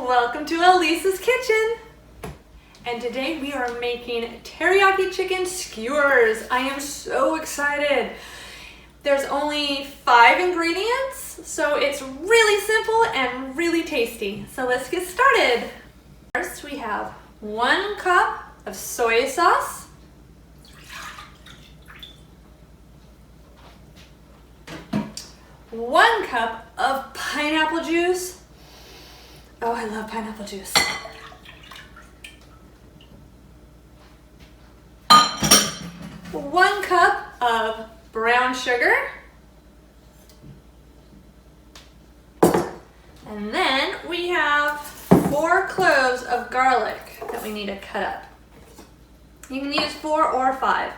Welcome to Alisas kitchen. And today we are making teriyaki chicken skewers. I am so excited. There's only 5 ingredients, so it's really simple and really tasty. So let's get started. First we have 1 cup of soy sauce, 1 cup of pineapple juice. Oh, I love pineapple juice. 1 cup of brown sugar. And then we have 4 cloves of garlic that we need to cut up. You can use 4 or 5.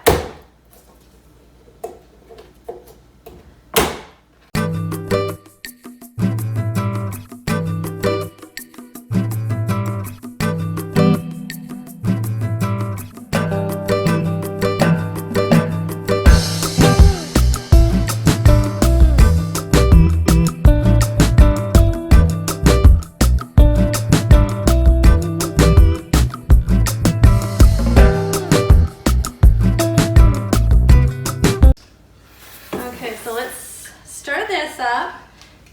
So let's stir this up,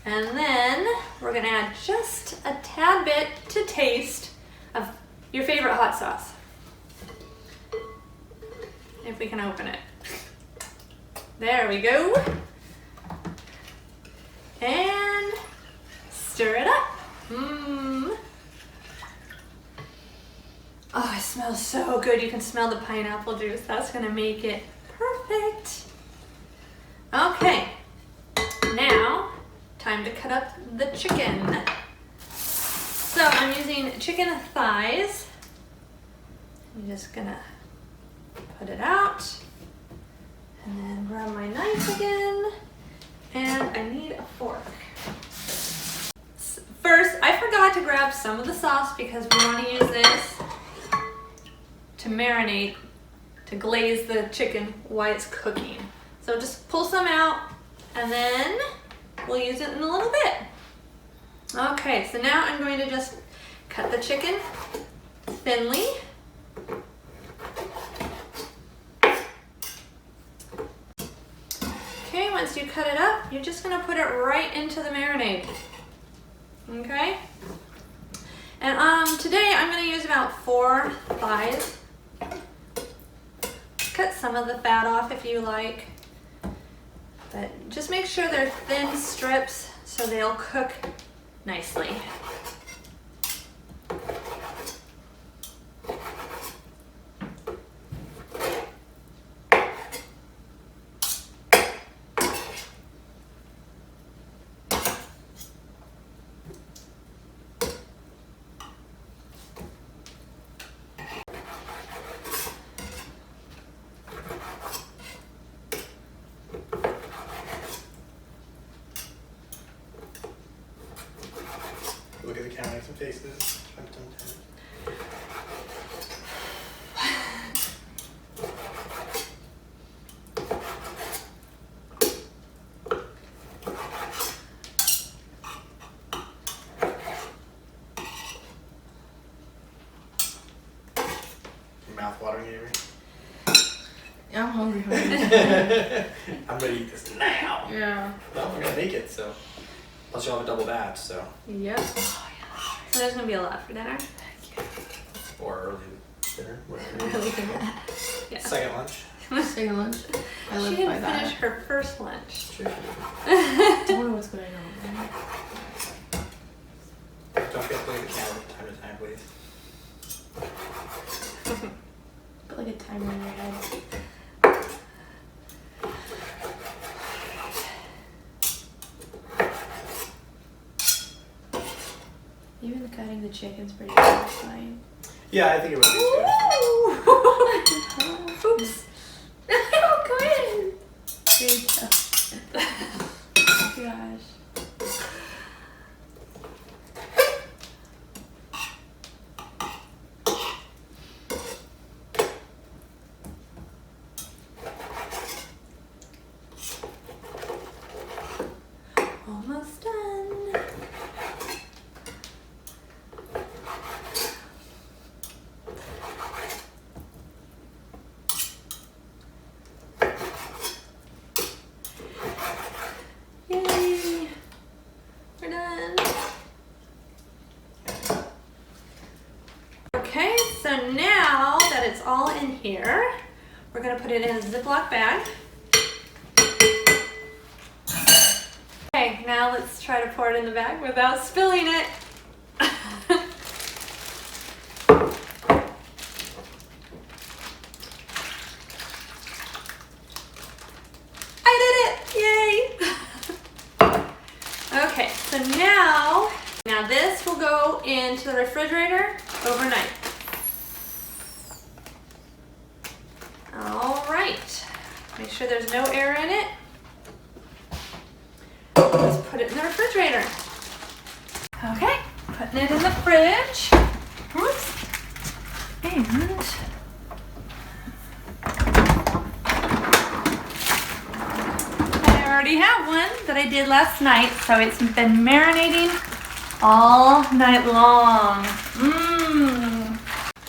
and then we're gonna add just a tad bit to taste of your favorite hot sauce. If we can open it. There we go. And stir it up. Oh, it smells so good. You can smell the pineapple juice. That's gonna make it perfect. Okay, now time to cut up the chicken. So I'm using chicken thighs. I'm just gonna put it out and then grab my knife again, and I need a fork. First, I forgot to grab some of the sauce because we want to use this to marinate, to glaze the chicken while it's cooking. So just pull some out, and then we'll use it in a little bit. Okay, so now I'm going to just cut the chicken thinly. Okay, once you cut it up, you're just gonna put it right into the marinade. Okay? And today I'm gonna use about 4 thighs. Cut some of the fat off if you like. But just make sure they're thin strips so they'll cook nicely. Look at the camera, make some faces. Your mouth watering, Avery? I'm hungry. I'm ready to eat this now. Yeah. Well, we're gonna make it, so. Plus you'll have a double batch, so. Yep. So there's gonna be a lot for dinner. Or early dinner, whatever. Early dinner. Yeah. Second lunch. Second lunch. I She live by didn't that. finish her first lunch. True. I don't know what's going on. Don't forget to look at the camera from time to time, please. Put like a timer in your head. Even cutting the chicken's pretty satisfying. Yeah, I think it would be too. Oops. Oh, go in. There you go. Oh gosh. Okay, so now that it's all in here, we're gonna put it in a Ziploc bag. Okay, now let's try to pour it in the bag without spilling it. I did it! Yay! Okay, so now this will go into the refrigerator overnight. All right, make sure there's no air in it. Let's put it in the refrigerator. Okay, putting it in the fridge. Oops. And I already have one that I did last night, so it's been marinating all night long.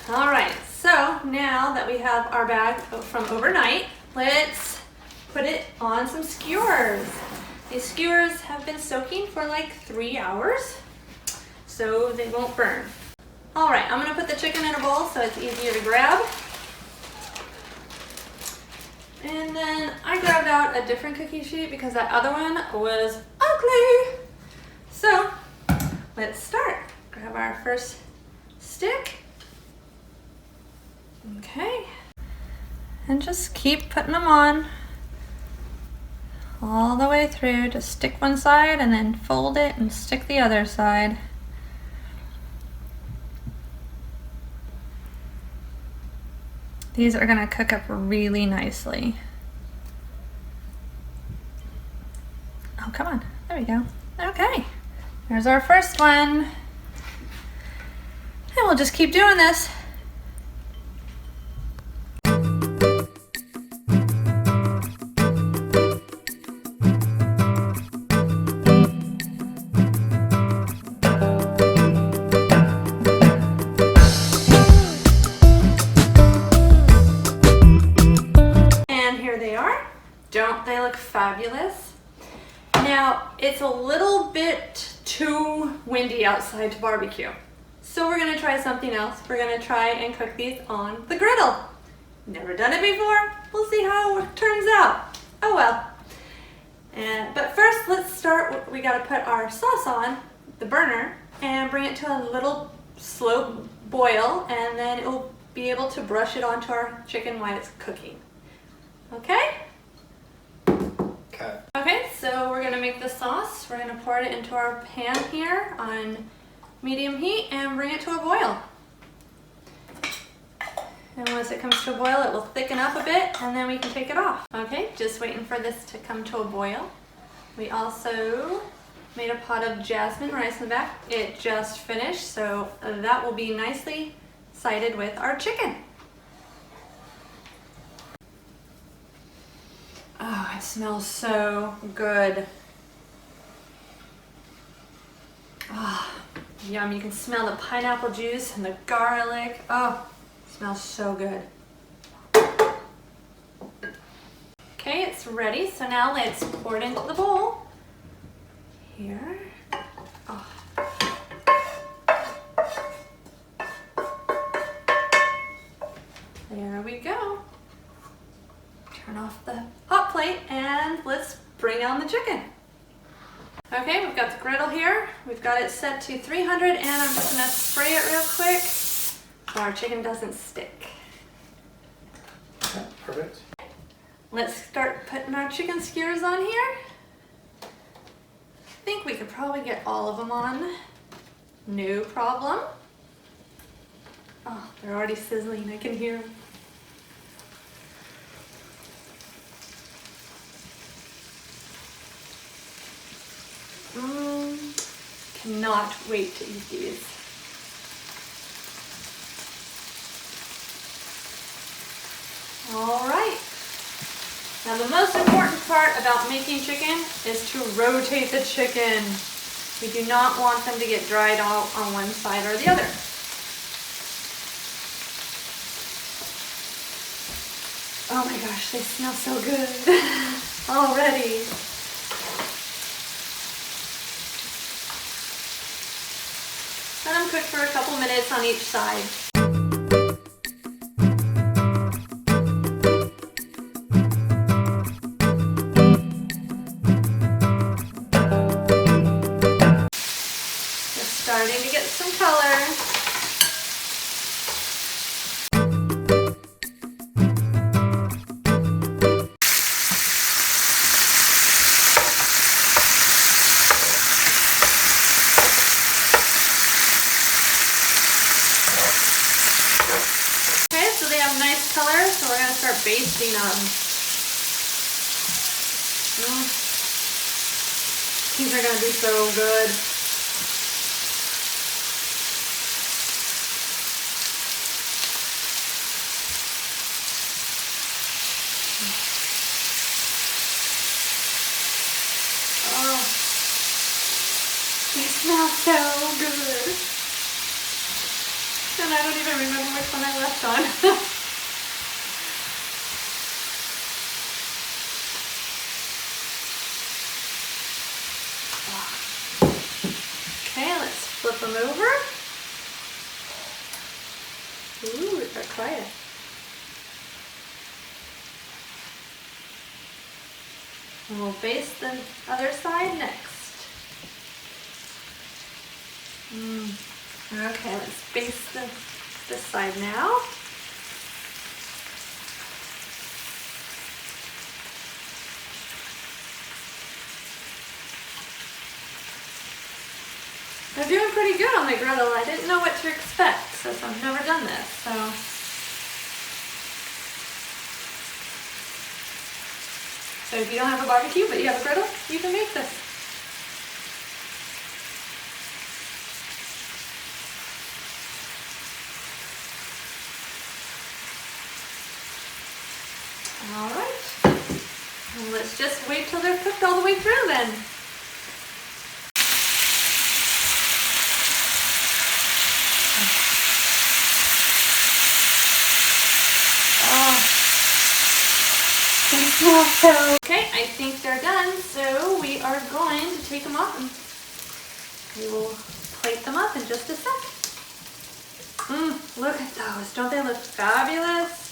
All right, so now that we have our bag from overnight, let's put it on some skewers. These skewers have been soaking for like 3 hours, so they won't burn. All right, I'm gonna put the chicken in a bowl so it's easier to grab. And then I grabbed out a different cookie sheet because that other one was ugly. So let's start. Grab our first stick. Okay. And just keep putting them on all the way through. Just stick one side and then fold it and stick the other side. These are gonna cook up really nicely. Oh, come on, there we go. Okay, there's our first one. And we'll just keep doing this. Don't they look fabulous? Now, it's a little bit too windy outside to barbecue. So we're gonna try something else. We're gonna try and cook these on the griddle. Never done it before. We'll see how it turns out. Oh well. But first, let's start. We gotta put our sauce on the burner and bring it to a little slow boil, and then it will be able to brush it onto our chicken while it's cooking. Okay? Okay, so we're gonna make the sauce. We're gonna pour it into our pan here on medium heat and bring it to a boil. And once it comes to a boil, it will thicken up a bit and then we can take it off. Okay, just waiting for this to come to a boil. We also made a pot of jasmine rice in the back. It just finished, so that will be nicely sided with our chicken. Oh, it smells so good. Ah, oh, yum. You can smell the pineapple juice and the garlic. Oh, it smells so good. Okay, it's ready. So now let's pour it into the bowl. Here. Oh. There we go. Turn off the hot plate and let's bring on the chicken. Okay, we've got the griddle here. We've got it set to 300 and I'm just gonna spray it real quick so our chicken doesn't stick. Okay, perfect. Let's start putting our chicken skewers on here. I think we could probably get all of them on. No problem. Oh, they're already sizzling, I can hear them. Cannot wait to eat these. All right. Now the most important part about making chicken is to rotate the chicken. We do not want them to get dried out on one side or the other. Oh my gosh, they smell so good already. Let them cook for a couple minutes on each side. starting to get some color. Okay, so they have nice color, so we're gonna start basting them. These are gonna be so good. Oh, they smell so good. And I don't even remember which one I left on. Okay, let's flip them over. Ooh, it got quiet. And we'll baste the other side next. Okay, let's baste this side now. They're doing pretty good on the griddle. I didn't know what to expect since I've never done this, so. So if you don't have a barbecue but you have a griddle, you can make this. All right, and let's just wait till they're cooked all the way through then. Okay, I think they're done, so we are going to take them off and we will plate them up in just a sec. Look at those. Don't they look fabulous?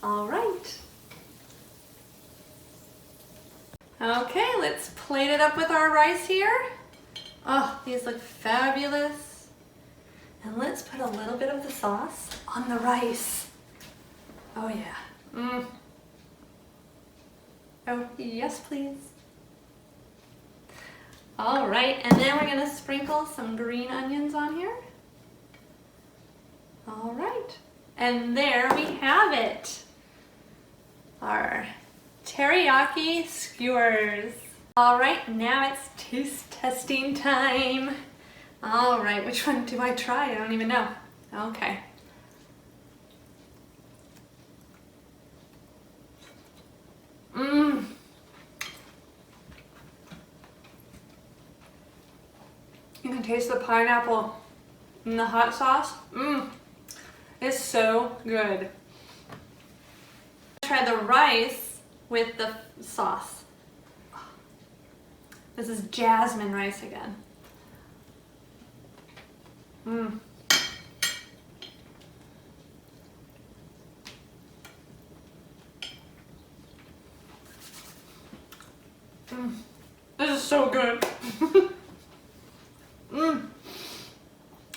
All right. Okay, let's plate it up with our rice here. Oh, these look fabulous. And let's put a little bit of the sauce on the rice. Oh yeah. Oh, yes please. All right, and then we're gonna sprinkle some green onions on here. All right, and there we have it. Our teriyaki skewers. All right, now it's taste testing time. All right, which one do I try? I don't even know. Okay. You can taste the pineapple in the hot sauce. It's so good. Try the rice with the sauce. This is jasmine rice again. This is so good.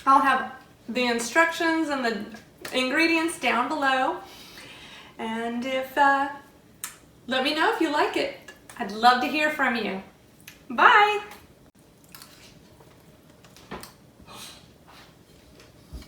I'll have the instructions and the ingredients down below. And if, let me know if you like it. I'd love to hear from you. Bye.